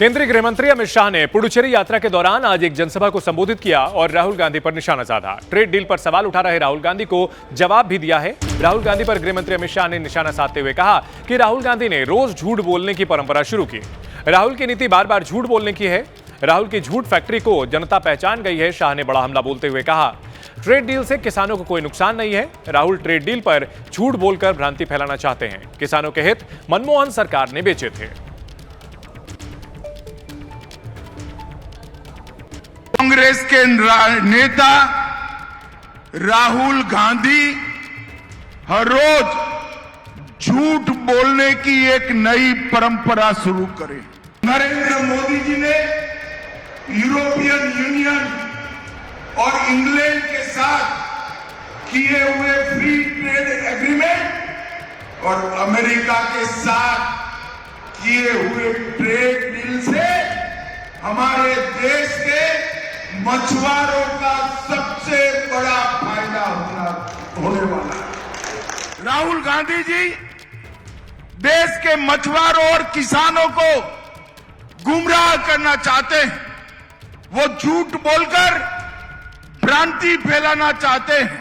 केंद्रीय गृह मंत्री अमित शाह ने पुडुचेरी यात्रा के दौरान आज एक जनसभा को संबोधित किया और राहुल गांधी पर निशाना साधा। ट्रेड डील पर सवाल उठा रहे राहुल गांधी को जवाब भी दिया है। राहुल गांधी पर गृह मंत्री अमित शाह ने निशाना साधते हुए कहा कि राहुल गांधी ने रोज झूठ बोलने की परंपरा शुरू की। राहुल की नीति बार बार झूठ बोलने की है। राहुल की झूठ फैक्ट्री को जनता पहचान गई है। शाह ने बड़ा हमला बोलते हुए कहा, ट्रेड डील से किसानों को कोई नुकसान नहीं है। राहुल ट्रेड डील पर झूठ बोलकर भ्रांति फैलाना चाहते हैं। किसानों के हित मनमोहन सरकार ने बेचे थे। कांग्रेस के नेता राहुल गांधी हर रोज झूठ बोलने की एक नई परंपरा शुरू करें। नरेंद्र मोदी जी ने यूरोपियन यूनियन और इंग्लैंड के साथ किए हुए फ्री ट्रेड एग्रीमेंट और अमेरिका के साथ किए हुए ट्रेड डील से हमारे देश के मछुआरों का सबसे बड़ा फायदा होने वाला है। राहुल गांधी जी देश के मछुआरों और किसानों को गुमराह करना चाहते हैं। वो झूठ बोलकर भ्रांति फैलाना चाहते हैं।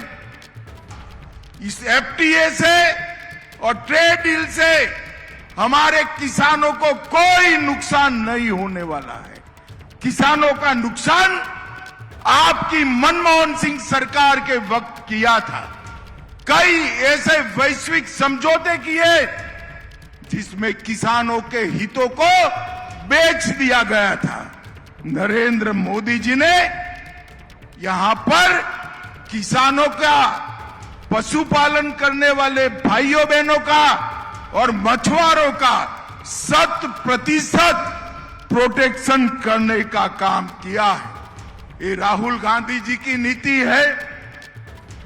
इस एफटीए से और ट्रेड डील से हमारे किसानों को कोई नुकसान नहीं होने वाला है। किसानों का नुकसान आपकी मनमोहन सिंह सरकार के वक्त किया था। कई ऐसे वैश्विक समझौते किए जिसमें किसानों के हितों को बेच दिया गया था। नरेंद्र मोदी जी ने यहां पर किसानों का, पशुपालन करने वाले भाइयों बहनों का और मछुआरों का 100% प्रोटेक्शन करने का काम किया है। ये राहुल गांधी जी की नीति है।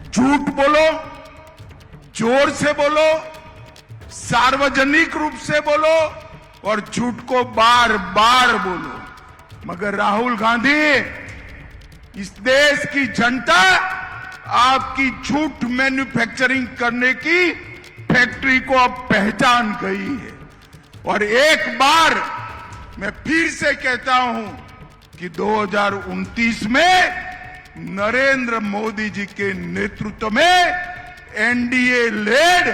झूठ बोलो, जोर से बोलो, सार्वजनिक रूप से बोलो और झूठ को बार बार बोलो। मगर राहुल गांधी, इस देश की जनता आपकी झूठ मैन्युफैक्चरिंग करने की फैक्ट्री को अब पहचान गई है। और एक बार मैं फिर से कहता हूं कि 2029 में नरेंद्र मोदी जी के नेतृत्व में NDA lead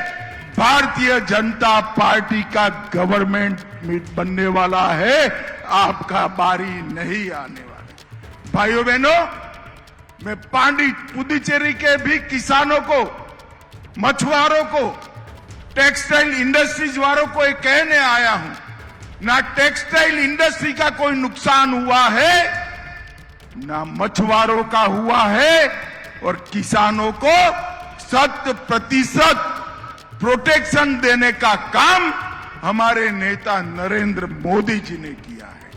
Bharatiya Janata party का गवर्नमेंट बनने वाला है। आपका बारी नहीं आने वाला। भाइयों बहनों, मैं पुडुचेरी के भी किसानों को, मछुआरों को, टेक्सटाइल इंडस्ट्रीज वालों को ये कहने आया हूं, ना टेक्सटाइल इंडस्ट्री का कोई नुकसान हुआ है, ना मछुआरों का हुआ है और किसानों को 100% प्रोटेक्शन देने का काम हमारे नेता नरेंद्र मोदी जी ने किया है।